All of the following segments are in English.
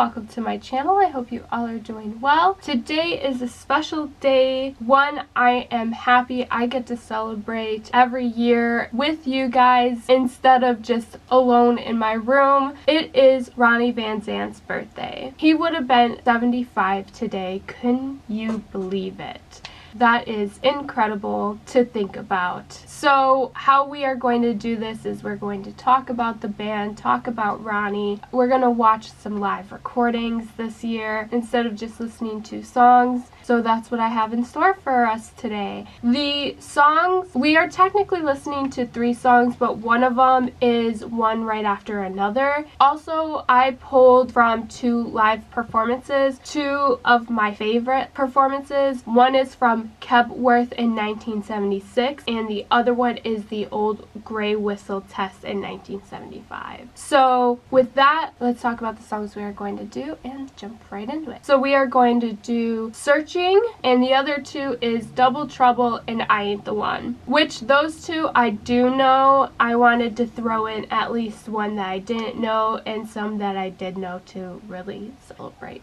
welcome to my channel. I hope you all are doing well. Today is a special day, one I am happy I get to celebrate every year with you guys instead of just alone in my room. It is Ronnie Van Zant's birthday. He would have been 75 today. Couldn't you believe it? That is incredible to think about. So how we are going to do this is we're going to talk about the band, talk about Ronnie. We're going to watch some live recordings this year instead of just listening to songs. So that's what I have in store for us today. The songs, we are technically listening to 3 songs, but one of them is one right after another. Also, I pulled from 2 live performances, 2 of my favorite performances. One is from Kebworth in 1976, and the other one is the old Gray Whistle Test in 1975. So with that, let's talk about the songs we are going to do and jump right into it. So we are going to do Searching, and the other 2 is Double Trouble and I Ain't the One, which those 2 I do know. I wanted to throw in at least one that I didn't know and some that I did know to really celebrate.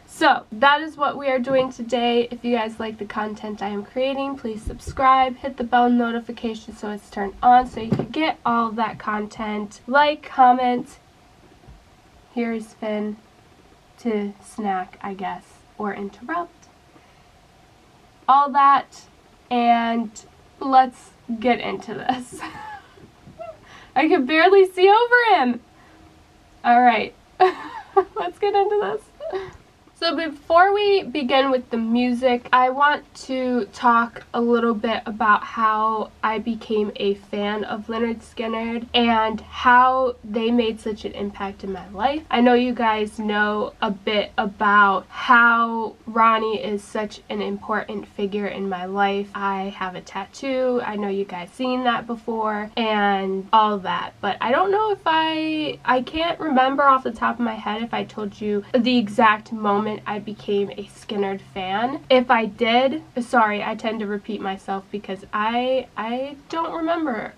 So that is what we are doing today. If you guys like the content I am creating, please subscribe, hit the bell notification so it's turned on so you can get all of that content. Like, comment. Here's Finn to snack, I guess, or interrupt. All that, and let's get into this. I can barely see over him. Alright, let's get into this. So before we begin with the music, I want to talk a little bit about how I became a fan of Lynyrd Skynyrd and how they made such an impact in my life. I know you guys know a bit about how Ronnie is such an important figure in my life. I have a tattoo. I know you guys seen that before and all that, but I don't know if I can't remember off the top of my head if I told you the exact moment I became a Skynyrd fan. If I did, sorry, I tend to repeat myself because I don't remember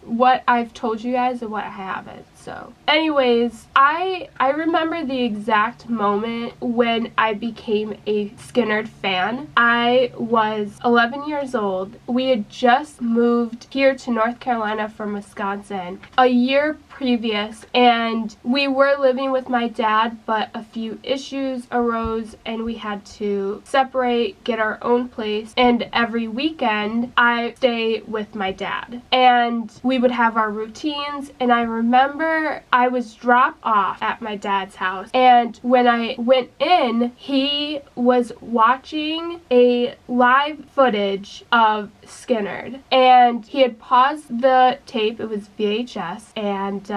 what I've told you guys and what I haven't. So anyways, I remember the exact moment when I became a Skynyrd fan. I was 11 years old. We had just moved here to North Carolina from Wisconsin a year previous, and we were living with my dad, but a few issues arose and we had to separate, get our own place, and every weekend I stay with my dad and we would have our routines. And I remember I was dropped off at my dad's house, and when I went in, he was watching a live footage of Skynyrd, and he had paused the tape. It was VHS, and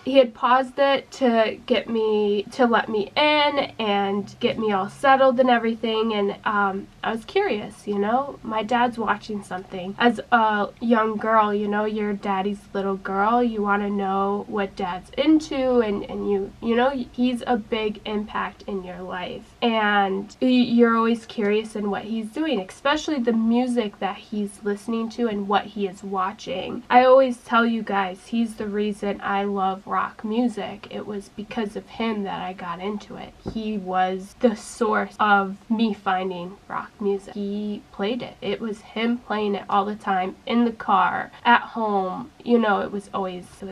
he had paused it to let me in and get me all settled and everything. And I was curious, you know, my dad's watching something. As a young girl, you know, you're daddy's little girl, you want to know what dad's into, and you know, he's a big impact in your life, and you're always curious in what he's doing, especially the music that he's listening to and what he is watching. I always tell you guys, he's the reason I love rock music. It was because of him that I got into it. He was the source of me finding rock music. He played it. It was him playing it all the time, in the car, at home. You know, it was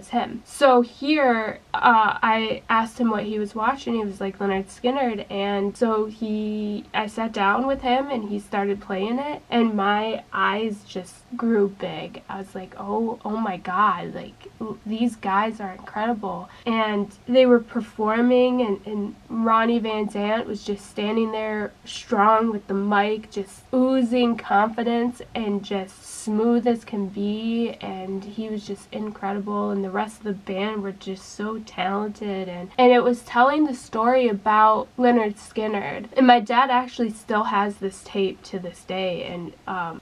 him. So here, I asked him what he was watching. He was like, Lynyrd Skynyrd. And so I sat down with him and he started playing it, and my eyes just grew big. I was like, oh my God, like, these guys are incredible. And they were performing, and Ronnie Van Zant was just standing there strong with the mic, just oozing confidence and just smooth as can be, and he was just incredible, and the rest of the band were just so talented, and it was telling the story about Lynyrd Skynyrd. And my dad actually still has this tape to this day, and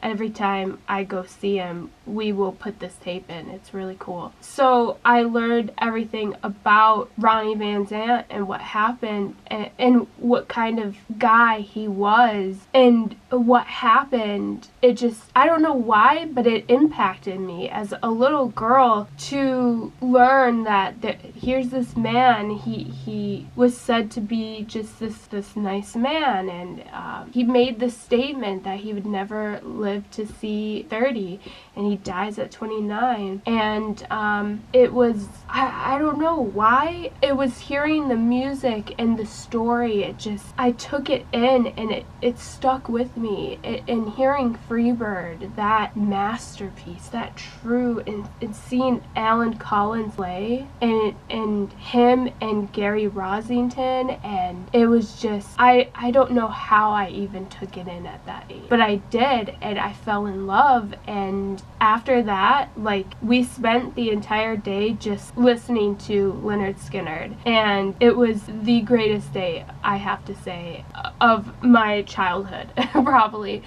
every time I go see him, we will put this tape in. It's really cool. So I learned everything everything about Ronnie Van Zant and what happened and what kind of guy he was and what happened. It just, I don't know why, but it impacted me as a little girl to learn that here's this man, he was said to be just this nice man, and he made this statement that he would never live to see 30, and he dies at 29. And it was, I don't know why, it was hearing the music and the story, it just, I took it in and it stuck with me. And hearing Freebird, that masterpiece, that true, and seeing Alan Collins play, and him and Gary Rosington, and it was just, I don't know how I even took it in at that age, but I did, and I fell in love. And after that, like, we spent the entire day just listening to Lynyrd Skynyrd, and it was the greatest day, I have to say, of my childhood, probably.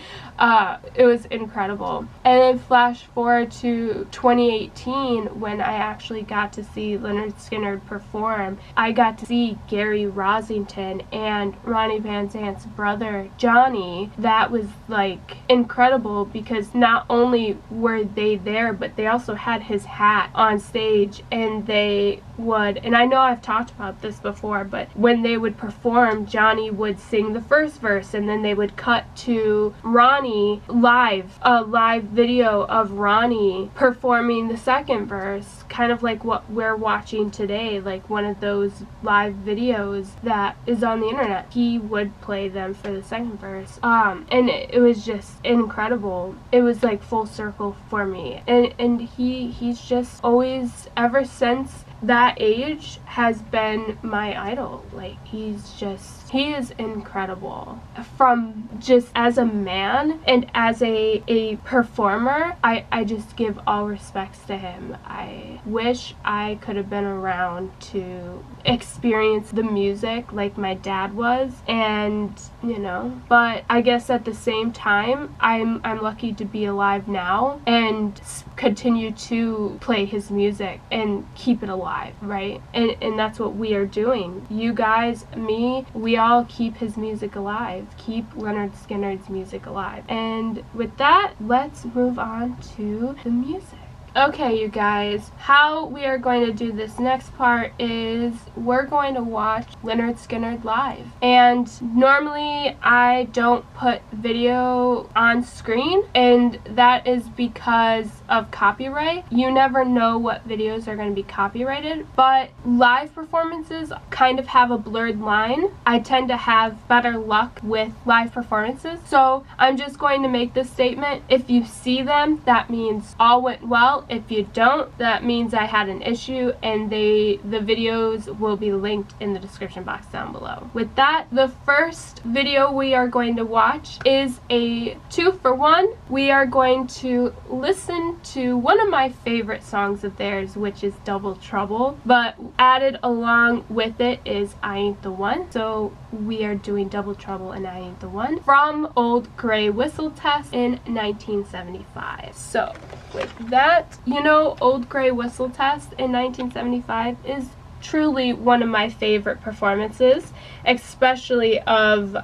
It was incredible. And then flash forward to 2018, when I actually got to see Lynyrd Skynyrd perform. I got to see Gary Rosington and Ronnie Van Zant's brother, Johnny. That was, like, incredible, because not only were they there, but they also had his hat on stage, and they would, and I know I've talked about this before, but when they would perform, Johnny would sing the first verse, and then they would cut to Ronnie live, a live video of Ronnie performing the second verse, kind of like what we're watching today, like one of those live videos that is on the internet. He would play them for the second verse, and it was just incredible. It was like full circle for me, and he's just always, ever since that age, has been my idol. Like, he is incredible. From just as a man and as a performer, I just give all respects to him. I wish I could have been around to experience the music like my dad was, and you know, but I guess at the same time, I'm lucky to be alive now and continue to play his music and keep it alive, right? And that's what we are doing. You guys, me, we all keep his music alive, keep Lynyrd Skynyrd's music alive. And with that, let's move on to the music. Okay, you guys, how we are going to do this next part is we're going to watch Lynyrd Skynyrd live. And normally I don't put video on screen, and that is because of copyright. You never know what videos are going to be copyrighted, but live performances kind of have a blurred line. I tend to have better luck with live performances, so I'm just going to make this statement. If you see them, that means all went well. If you don't, that means I had an issue, and the videos will be linked in the description box down below. With that, the first video we are going to watch is a 2-for-1. We are going to listen to one of my favorite songs of theirs, which is Double Trouble, but added along with it is I Ain't the One. So we are doing Double Trouble and I Ain't the One from Old Grey Whistle Test in 1975. So with that, you know, Old Grey Whistle Test in 1975 is truly one of my favorite performances, especially of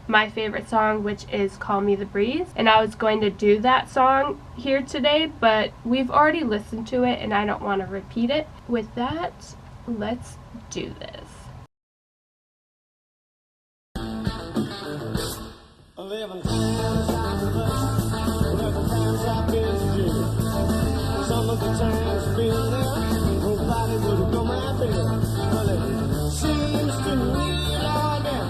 my favorite song, which is Call Me the Breeze. And I was going to do that song here today, but we've already listened to it and I don't want to repeat it. With that, let's do this. 11 times I reversed, 11 times I been you. Some of the times been there, nobody would go my bill. Well, it seems to me like that,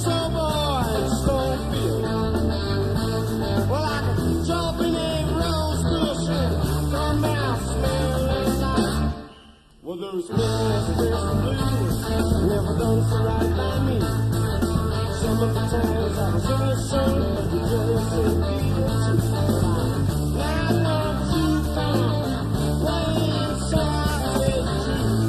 so boys don't feel. Well, I can jump in a rose bush and come out smelling nice. Well, those men blues never done so right by me. Some of the times I was innocent, but you just said now I want you found way inside is true.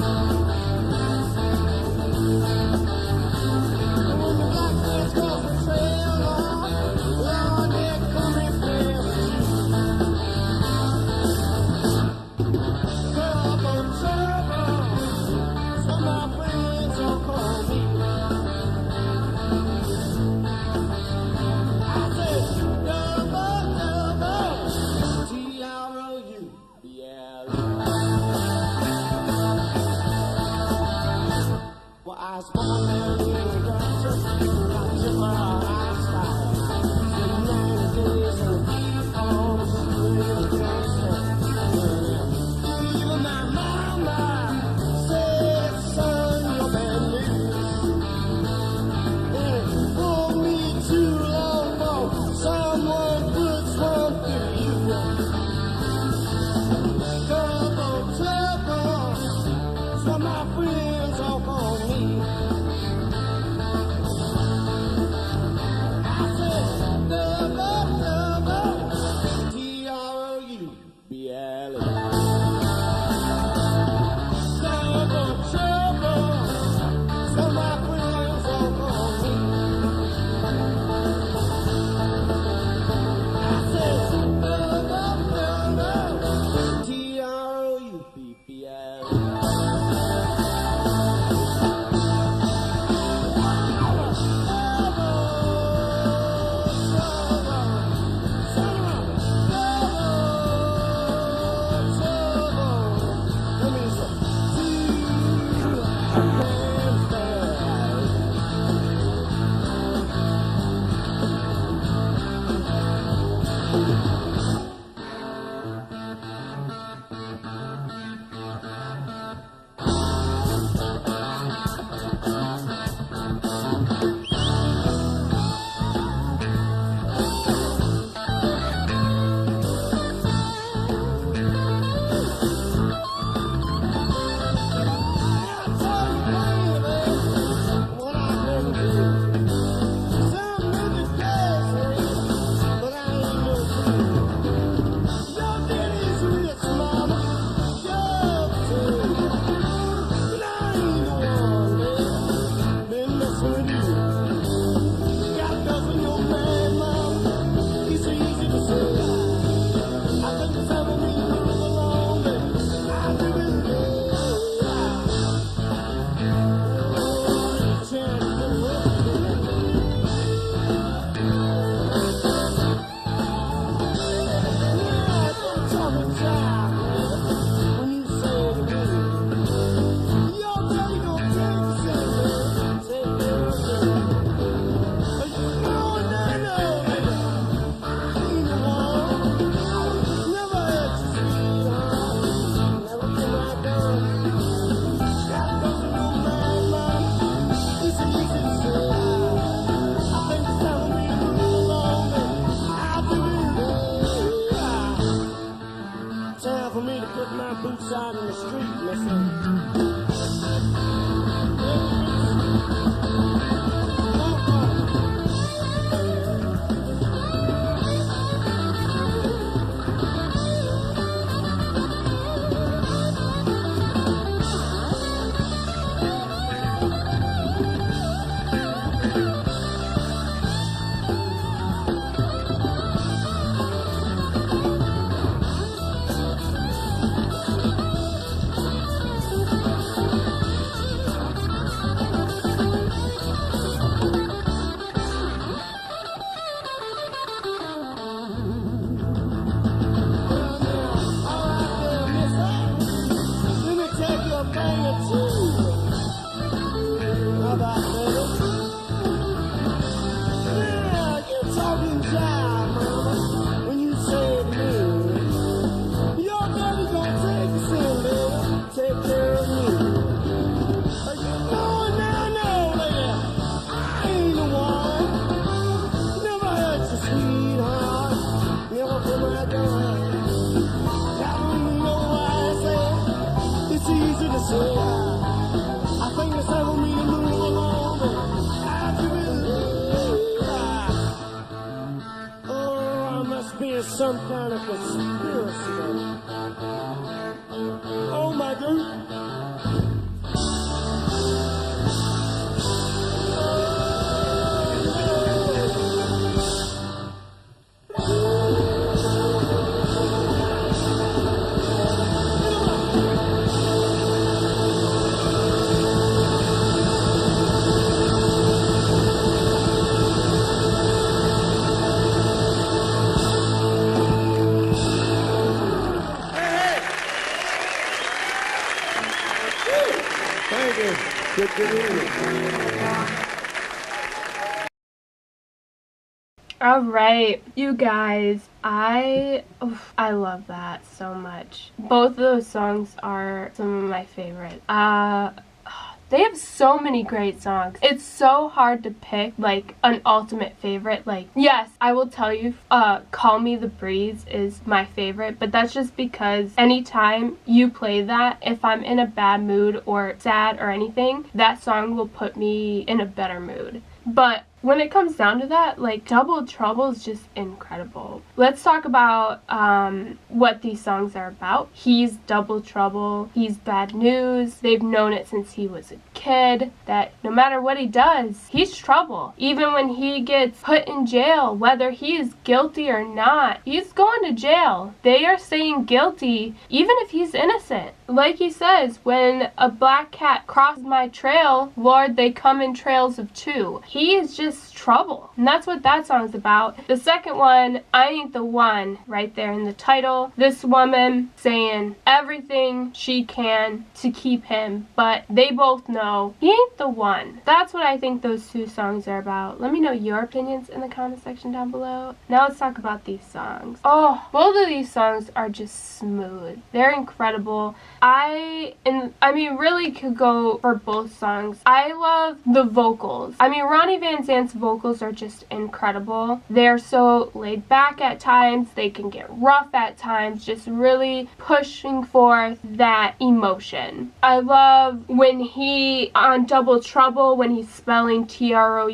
some kind of conspiracy. Oh my God. Good evening. All right, you guys, I love that so much. Both of those songs are some of my favorites. They have so many great songs. It's so hard to pick like an ultimate favorite. Like, yes, I will tell you, Call Me the Breeze is my favorite, but that's just because anytime you play that, if I'm in a bad mood or sad or anything, that song will put me in a better mood. But when it comes down to that, like, Double Trouble is just incredible. Let's talk about what these songs are about. He's Double Trouble. He's bad news. They've known it since he was a kid, that no matter what he does, he's trouble. Even when he gets put in jail, whether he is guilty or not, he's going to jail. They are saying guilty, even if he's innocent. Like he says, when a black cat crosses my trail, Lord, they come in trails of two. He is just trouble. And that's what that song's about. The second one, I Ain't the One, right there in the title. This woman saying everything she can to keep him, but they both know he ain't the one. That's what I think those two songs are about. Let me know your opinions in the comment section down below. Now let's talk about these songs. Oh, both of these songs are just smooth. They're incredible. I mean, really could go for both songs. I love the vocals. I mean, Ronnie Van Zant's vocals are just incredible. They're so laid back at times. They can get rough at times, just really pushing forth that emotion. I love when he, on Double Trouble, when he's spelling Trouble,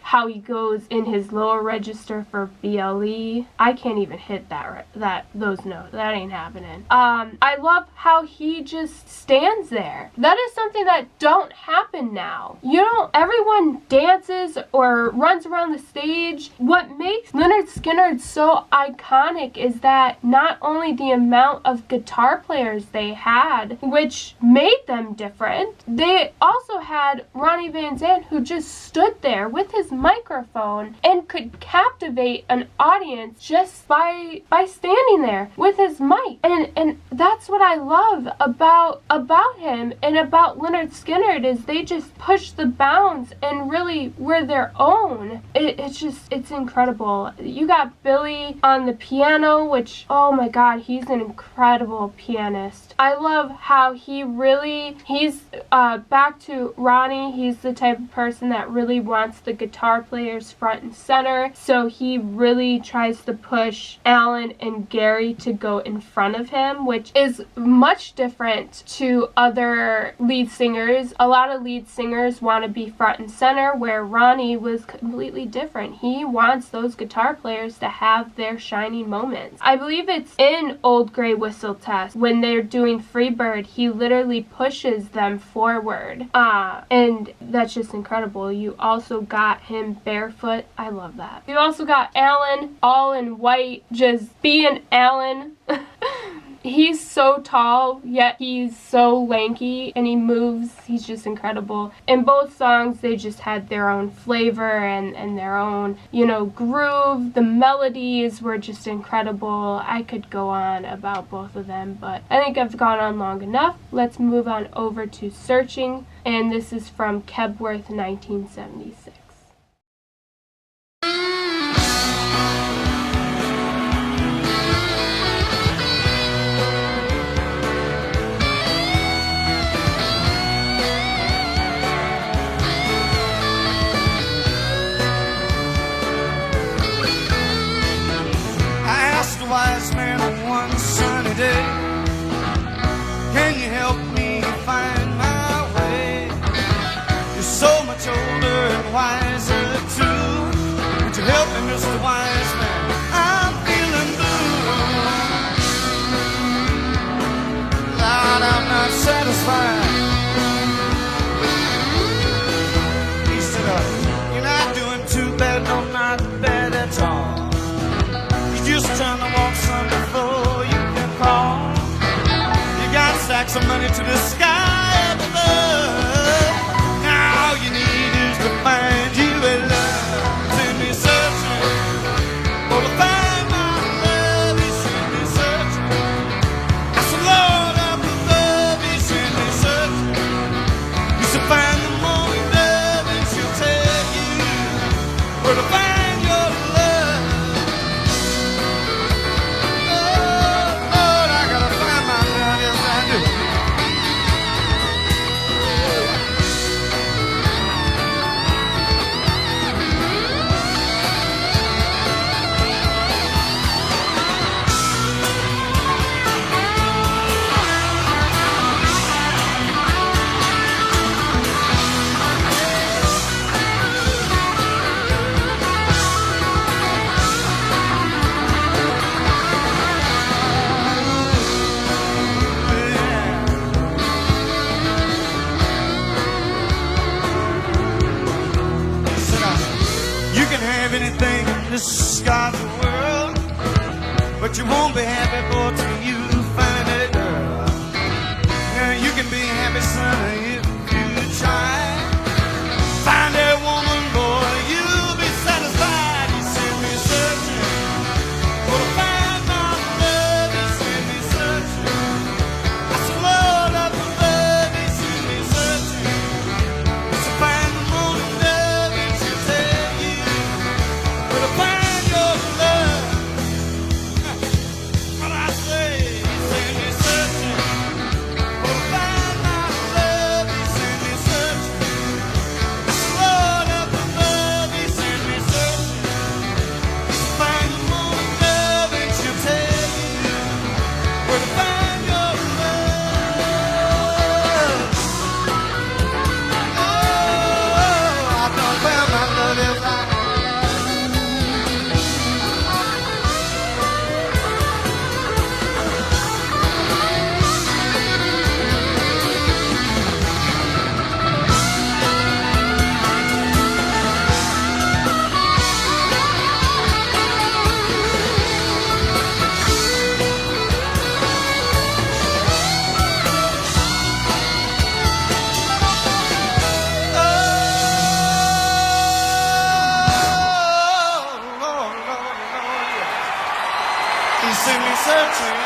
how he goes in his lower register for BLE. I can't even hit those notes. That ain't happening. I love how he just stands there. That is something that don't happen now. You know, everyone dances or runs around the stage. What makes Lynyrd Skynyrd so iconic is that not only the amount of guitar players they had, which made them different, they also had Ronnie Van Zant, who just stood there with his microphone and could captivate an audience just by standing there with his mic. And that's what I love about him and about Lynyrd Skynyrd, is they just push the bounds and really were their own. It's incredible. You got Billy on the piano, which, oh my God, he's an incredible pianist. I love how he's back to Ronnie. He's the type of person that really wants the guitar players front and center, so he really tries to push Alan and Gary to go in front of him, which is much different to other lead singers. A lot of lead singers want to be front and center, where Ronnie was completely different. He wants those guitar players to have their shining moments. I believe it's in Old Grey Whistle Test, when they're doing Freebird, he literally pushes them forward. And that's just incredible. You also got him barefoot. I love that. You also got Alan all in white, just being Alan. He's so tall, yet he's so lanky, and he moves. He's just incredible. In both songs, they just had their own flavor and their own, you know, groove. The melodies were just incredible. I could go on about both of them, but I think I've gone on long enough. Let's move on over to Searching, and this is from Kebworth, 1976. Wise man on one sunny day, can you help me find my way? You're so much older and wiser too. Would you help me, Mr. Wise Man? I'm feeling this God's world, but you won't be happy, boy, till you find a girl. Now you can be happy, son, if you try. Find a woman, boy, you'll be satisfied. You send me searching for to find my love. You send me searching. I said, Lord, up above, you send me searching to find the morning love, and she'll tell you where to find your love. What I say, you send me searching for to find my love. You send me searching. Lord up above, he sent me searching to find the morning love, and she'll tell you where to find your love. Oh, I know where my love is at. He sent me searching.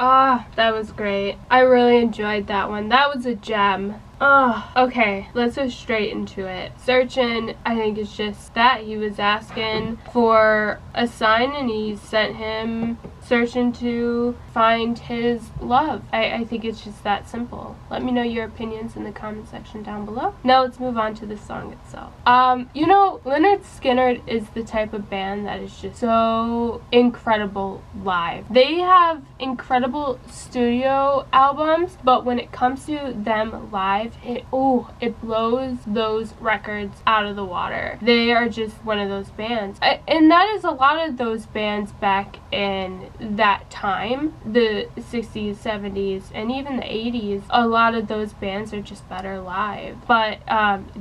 Ah, that was great. I really enjoyed that one. That was a gem. Oh, okay, let's go straight into it. Searching, I think it's just that he was asking for a sign and he sent him searching to find his love. I think it's just that simple. Let me know your opinions in the comment section down below. Now let's move on to the song itself. You know, Lynyrd Skynyrd is the type of band that is just so incredible live. They have incredible studio albums, but when it comes to them live, it blows those records out of the water. They are just one of those bands. And that is a lot of those bands back in that time, the 60s, 70s, and even the 80s. A lot of those bands are just better live. But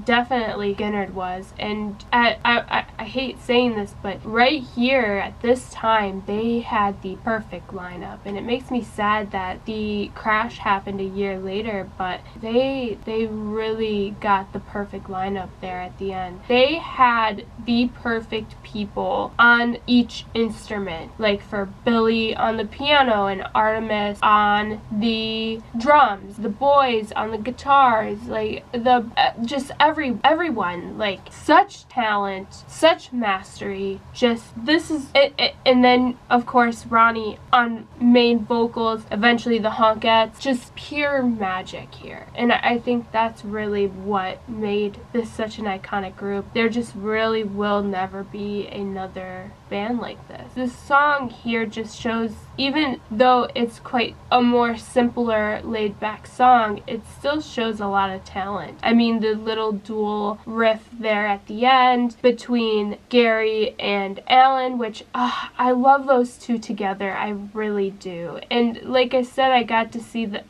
definitely Skynyrd was. And I hate saying this, but right here at this time, they had the perfect lineup. And it makes me sad that the crash happened a year later, but they really got the perfect lineup there at the end. They had the perfect people on each instrument, like for Billy on the piano and Artemis on the drums, the boys on the guitars, like the just everyone, like such talent, such mastery. Just this is it. And then of course Ronnie on main vocals, eventually the honkettes, just pure magic here. And I think that's really what made this such an iconic group. There just really will never be another band like this. This song here just shows, even though it's quite a more simpler, laid-back song, it still shows a lot of talent. I mean, the little dual riff there at the end between Gary and Alan, which I love those two together. I really do. And like I said, I got to see the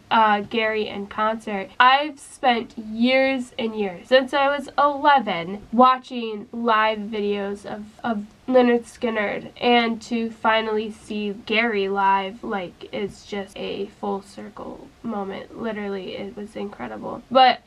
Gary in concert. I've spent years and years, since I was 11, watching live videos of Lynyrd Skynyrd, and to finally see Gary live, like, is just a full circle moment. Literally, it was incredible. But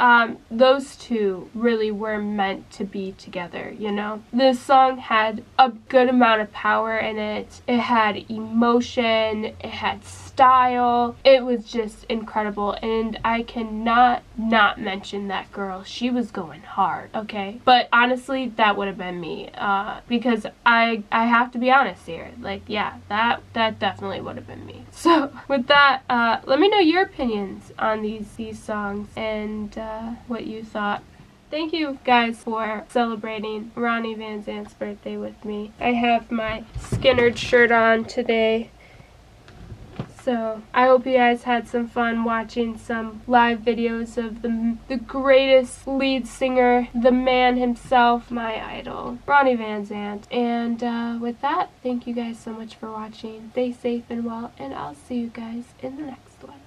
those two really were meant to be together, you know? This song had a good amount of power in it. It had emotion, it had style. It was just incredible, and I cannot not mention that girl. She was going hard, okay? But honestly, that would have been me, because I have to be honest here. Like, yeah, that definitely would have been me. So with that, let me know your opinions on these songs and what you thought. Thank you guys for celebrating Ronnie Van Zant's birthday with me. I have my Skynyrd shirt on today. So I hope you guys had some fun watching some live videos of the greatest lead singer, the man himself, my idol, Ronnie Van Zant. And with that, thank you guys so much for watching. Stay safe and well, and I'll see you guys in the next one.